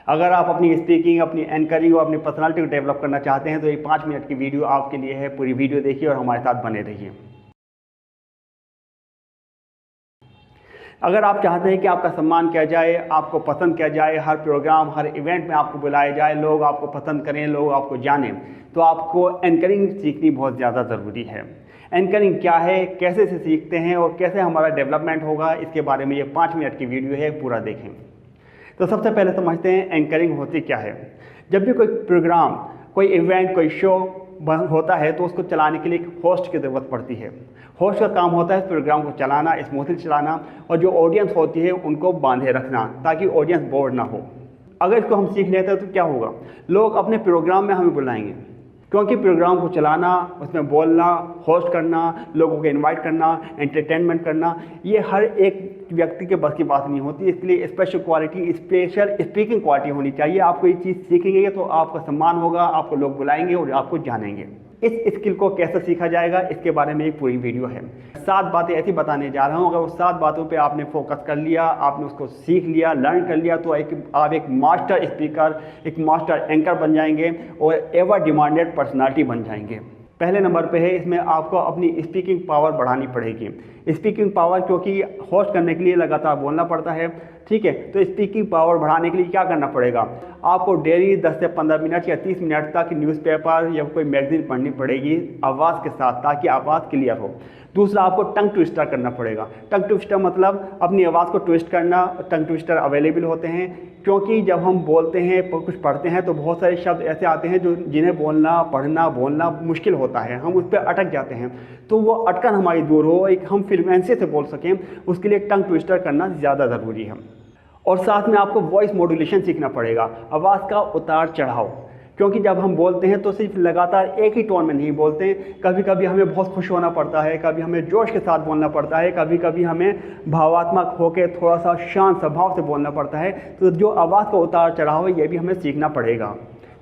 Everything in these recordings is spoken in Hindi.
अगर आप अपनी स्पीकिंग, अपनी एंकरिंग और अपनी पर्सनालिटी को डेवलप करना चाहते हैं तो ये 5 मिनट की वीडियो आपके लिए है। पूरी वीडियो देखिए और हमारे साथ बने रहिए। अगर आप चाहते हैं कि आपका सम्मान किया जाए, आपको पसंद किया जाए, हर प्रोग्राम, हर इवेंट में आपको बुलाया जाए, लोग आपको पसंद करें, लोग आपको जानें, तो आपको एंकरिंग सीखनी बहुत ज़्यादा ज़रूरी है। एंकरिंग क्या है, कैसे से सीखते हैं और कैसे हमारा डेवलपमेंट होगा, इसके बारे में ये 5 मिनट की वीडियो है, पूरा देखें। तो सबसे पहले समझते हैं एंकरिंग होती क्या है। जब भी कोई प्रोग्राम, कोई इवेंट, कोई शो होता है तो उसको चलाने के लिए एक होस्ट की ज़रूरत पड़ती है। होस्ट का काम होता है प्रोग्राम को चलाना, स्मूथली चलाना, और जो ऑडियंस होती है उनको बांधे रखना ताकि ऑडियंस बोर ना हो। अगर इसको हम सीख लेते हैं तो क्या होगा, लोग अपने प्रोग्राम में हमें बुलाएंगे, क्योंकि प्रोग्राम को चलाना, उसमें बोलना, होस्ट करना, लोगों को इनवाइट करना, एंटरटेनमेंट करना, ये हर एक व्यक्ति के बस की बात नहीं होती। इसलिए special quality, special speaking quality होनी चाहिए। आपको ये चीज़ सीखेंगे तो आपका सम्मान होगा, आपको लोग बुलाएंगे और आपको जानेंगे। इस स्किल को कैसे सीखा जाएगा, इसके बारे में एक पूरी वीडियो है। 7 बातें ऐसी बताने जा रहा हूँ, अगर उस 7 बातों पे आपने फोकस कर लिया, आपने उसको सीख लिया, लर्न कर लिया, तो आप एक मास्टर स्पीकर, एक मास्टर एंकर बन जाएंगे और एवर डिमांडेड पर्सनालिटी बन जाएंगे। पहले नंबर पे है, इसमें आपको अपनी स्पीकिंग पावर बढ़ानी पड़ेगी। स्पीकिंग पावर, क्योंकि होस्ट करने के लिए लगातार बोलना पड़ता है, ठीक है, तो स्पीकिंग पावर बढ़ाने के लिए क्या करना पड़ेगा, आपको डेली 10 से 15 मिनट या 30 मिनट तक न्यूज़पेपर या कोई मैगजीन पढ़नी पड़ेगी आवाज़ के साथ, ताकि आवाज़ क्लियर हो। दूसरा, आपको टंग ट्विस्टर करना पड़ेगा। टंग ट्विस्टर मतलब अपनी आवाज़ को ट्विस्ट करना। टंग ट्विस्टर अवेलेबल होते हैं, क्योंकि जब हम बोलते हैं, कुछ पढ़ते हैं, तो बहुत सारे शब्द ऐसे आते हैं जो जिन्हें बोलना, पढ़ना, बोलना मुश्किल होता है, हम उस पर अटक जाते हैं। तो वो अटकन हमारी दूर हो, एक हम फ्लुएंसी से बोल सकें, उसके लिए टंग ट्विस्टर करना ज़्यादा ज़रूरी है। और साथ में आपको वॉइस मॉड्यूलेशन सीखना पड़ेगा, आवाज़ का उतार चढ़ाव, क्योंकि जब हम बोलते हैं तो सिर्फ लगातार एक ही टोन में नहीं बोलते हैं। कभी कभी हमें बहुत खुश होना पड़ता है, कभी हमें जोश के साथ बोलना पड़ता है, कभी कभी हमें भावात्मक होकर थोड़ा सा शांत स्वभाव से बोलना पड़ता है। तो जो आवाज़ का उतार चढ़ाव है, ये भी हमें सीखना पड़ेगा।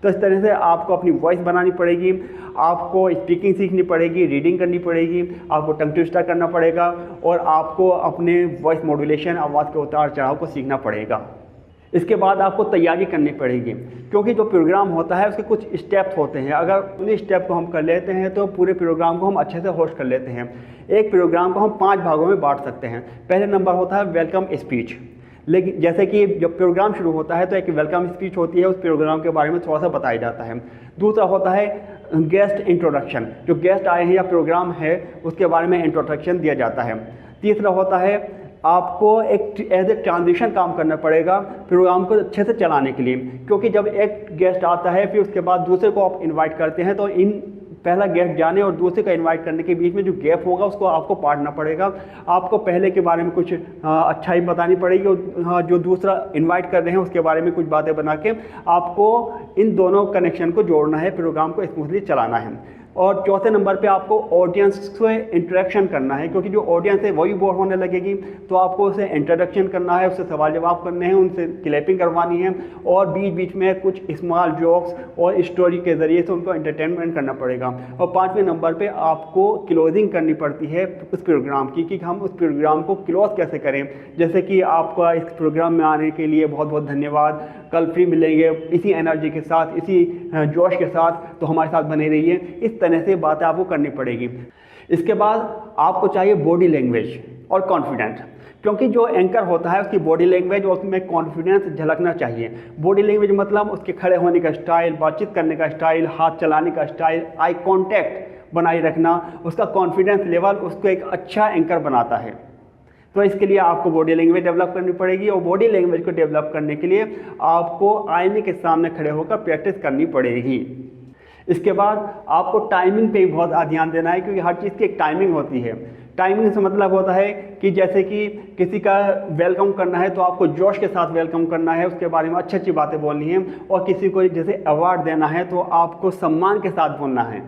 तो इस तरह से आपको अपनी वॉइस बनानी पड़ेगी, आपको स्पीकिंग सीखनी पड़ेगी, रीडिंग करनी पड़ेगी, आपको टंग ट्विस्टर करना पड़ेगा, और आपको अपने वॉइस मॉड्यूलेशन, आवाज़ के उतार चढ़ाव को सीखना पड़ेगा। इसके बाद आपको तैयारी करनी पड़ेगी, क्योंकि जो प्रोग्राम होता है उसके कुछ स्टेप्स होते हैं। अगर उन स्टेप को हम कर लेते हैं तो पूरे प्रोग्राम को हम अच्छे से होस्ट कर लेते हैं। एक प्रोग्राम को हम 5 भागों में बांट सकते हैं। पहले नंबर होता है वेलकम स्पीच। लेकिन जैसे कि जब प्रोग्राम शुरू होता है तो एक वेलकम स्पीच होती है, उस प्रोग्राम के बारे में थोड़ा सा बताया जाता है। दूसरा होता है गेस्ट इंट्रोडक्शन, जो गेस्ट आए हैं या प्रोग्राम है उसके बारे में इंट्रोडक्शन दिया जाता है। तीसरा होता है आपको एक एज ए ट्रांजिशन काम करना पड़ेगा प्रोग्राम को अच्छे से चलाने के लिए, क्योंकि जब एक गेस्ट आता है फिर उसके बाद दूसरे को आप इनवाइट करते हैं, तो पहला गेस्ट जाने और दूसरे का इनवाइट करने के बीच में जो गैप होगा उसको आपको पाटना पड़ेगा। आपको पहले के बारे में कुछ अच्छाई बतानी पड़ेगी और जो दूसरा इनवाइट कर रहे हैं उसके बारे में कुछ बातें बना के आपको इन दोनों कनेक्शन को जोड़ना है, प्रोग्राम को स्मूथली चलाना है। और चौथे नंबर पे आपको ऑडियंस से इंटरेक्शन करना है, क्योंकि जो ऑडियंस है वही बोर होने लगेगी, तो आपको उसे इंट्रोडक्शन करना है, उससे सवाल जवाब करने हैं, उनसे क्लैपिंग करवानी है, और बीच बीच में कुछ स्मॉल जोक्स और स्टोरी के ज़रिए से उनको एंटरटेनमेंट करना पड़ेगा। और 5वें नंबर पे आपको क्लोजिंग करनी पड़ती है उस प्रोग्राम की, कि हम उस प्रोग्राम को क्लोज कैसे करें। जैसे कि आपका इस प्रोग्राम में आने के लिए बहुत बहुत धन्यवाद, कल फिर मिलेंगे इसी एनर्जी के साथ, इसी जोश के साथ, तो हमारे साथ बने रहिए। इस तरह से बातें आपको करनी पड़ेगी। इसके बाद आपको चाहिए बॉडी लैंग्वेज और कॉन्फिडेंस, क्योंकि जो एंकर होता है उसकी बॉडी लैंग्वेज और उसमें कॉन्फिडेंस झलकना चाहिए। बॉडी लैंग्वेज मतलब उसके खड़े होने का स्टाइल, बातचीत करने का स्टाइल, हाथ चलाने का स्टाइल, आई कॉन्टैक्ट बनाए रखना, उसका कॉन्फिडेंस लेवल उसको एक अच्छा एंकर बनाता है। तो इसके लिए आपको बॉडी लैंग्वेज डेवलप करनी पड़ेगी, और बॉडी लैंग्वेज को डेवलप करने के लिए आपको आईने के सामने खड़े होकर प्रैक्टिस करनी पड़ेगी। इसके बाद आपको टाइमिंग पे भी बहुत ध्यान देना है, क्योंकि हर चीज़ की एक टाइमिंग होती है। टाइमिंग से मतलब होता है कि जैसे कि किसी का वेलकम करना है तो आपको जोश के साथ वेलकम करना है, उसके बारे में अच्छी अच्छी बातें बोलनी है। और किसी को जैसे अवार्ड देना है तो आपको सम्मान के साथ बोलना है।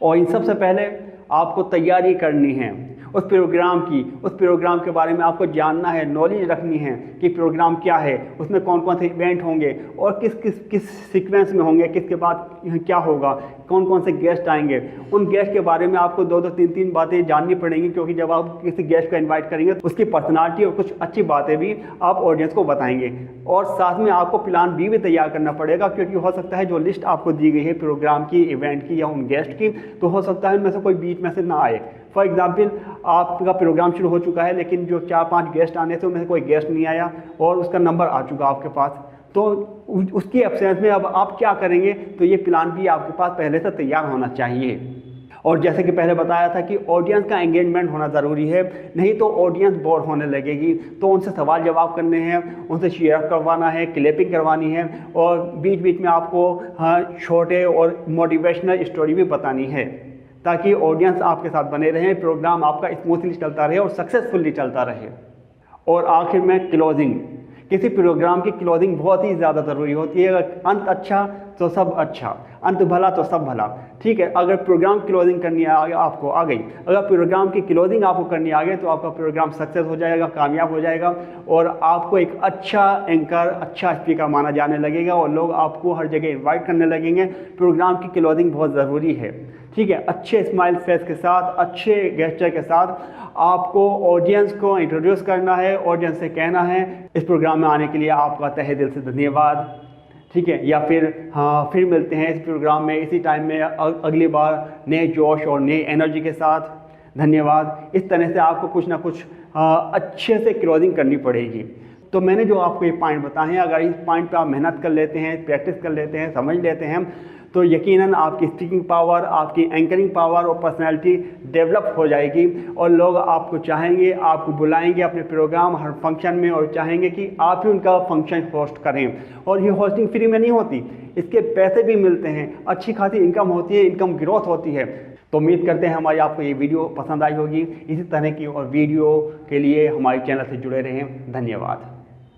और इन सबसे पहले आपको तैयारी करनी है, उस प्रोग्राम के बारे में आपको जानना है, नॉलेज रखनी है कि प्रोग्राम क्या है, उसमें कौन कौन से इवेंट होंगे और किस सीक्वेंस में होंगे, किसके बाद क्या होगा, कौन कौन से गेस्ट आएंगे। उन गेस्ट के बारे में आपको 2-2, 3-3 बातें जाननी पड़ेंगी, क्योंकि जब आप किसी गेस्ट को इनवाइट करेंगे तो उसकी पर्सनालिटी और कुछ अच्छी बातें भी आप ऑडियंस को बताएंगे। और साथ में आपको प्लान बी भी तैयार करना पड़ेगा, क्योंकि हो सकता है जो लिस्ट आपको दी गई है प्रोग्राम की, इवेंट की या उन गेस्ट की, तो हो सकता है उनमें से कोई बीच में से ना आए। फॉर एग्जाम्पल, आपका प्रोग्राम शुरू हो चुका है लेकिन जो 4-5 गेस्ट आने थे उनमें से कोई गेस्ट नहीं आया और उसका नंबर आ चुका आपके पास, तो उसकी एब्सेंस में अब आप क्या करेंगे, तो ये प्लान भी आपके पास पहले से तैयार होना चाहिए। और जैसे कि पहले बताया था कि ऑडियंस का एंगेजमेंट होना ज़रूरी है, नहीं तो ऑडियंस बोर होने लगेगी। तो उनसे सवाल जवाब करने हैं, उनसे शेयर करवाना है, क्लिपिंग करवानी है और बीच बीच में आपको छोटे और मोटिवेशनल स्टोरी भी बतानी है, ताकि ऑडियंस आपके साथ बने रहें, प्रोग्राम आपका स्मूथली चलता रहे और सक्सेसफुली चलता रहे। और आखिर में क्लोजिंग, किसी प्रोग्राम की क्लोजिंग बहुत ही ज़्यादा ज़रूरी होती है। अगर अंत अच्छा तो सब अच्छा, अंत भला तो सब भला। ठीक है, अगर प्रोग्राम क्लोजिंग करनी आपको आ गई, अगर प्रोग्राम की क्लोजिंग आपको करनी आ गई तो आपका प्रोग्राम सक्सेस हो जाएगा, कामयाब हो जाएगा और आपको एक अच्छा एंकर, अच्छा स्पीकर माना जाने लगेगा और लोग आपको हर जगह इन्वाइट करने लगेंगे। प्रोग्राम की क्लोजिंग बहुत ज़रूरी है। ठीक है, अच्छे स्माइल फेस के साथ, अच्छे गेस्चर के साथ आपको ऑडियंस को इंट्रोड्यूस करना है, ऑडियंस से कहना है इस प्रोग्राम में आने के लिए आपका तहे दिल से धन्यवाद। ठीक है, या फिर मिलते हैं इस प्रोग्राम में इसी टाइम में अगली बार नए जोश और नई एनर्जी के साथ, धन्यवाद। इस तरह से आपको कुछ ना कुछ अच्छे से क्लोजिंग करनी पड़ेगी। तो मैंने जो आपको ये पॉइंट बताए हैं, अगर इस पॉइंट पे आप मेहनत कर लेते हैं, प्रैक्टिस कर लेते हैं, समझ लेते हैं, तो यकीनन आपकी स्पीकिंग पावर, आपकी एंकरिंग पावर और पर्सनैलिटी डेवलप हो जाएगी और लोग आपको चाहेंगे, आपको बुलाएंगे अपने प्रोग्राम हर फंक्शन में और चाहेंगे कि आप ही उनका फंक्शन होस्ट करें। और ये होस्टिंग फ्री में नहीं होती, इसके पैसे भी मिलते हैं, अच्छी खासी इनकम होती है, इनकम ग्रोथ होती है। तो उम्मीद करते हैं हमारी आपको ये वीडियो पसंद आई होगी। इसी तरह की और वीडियो के लिए हमारे चैनल से जुड़े रहें। धन्यवाद।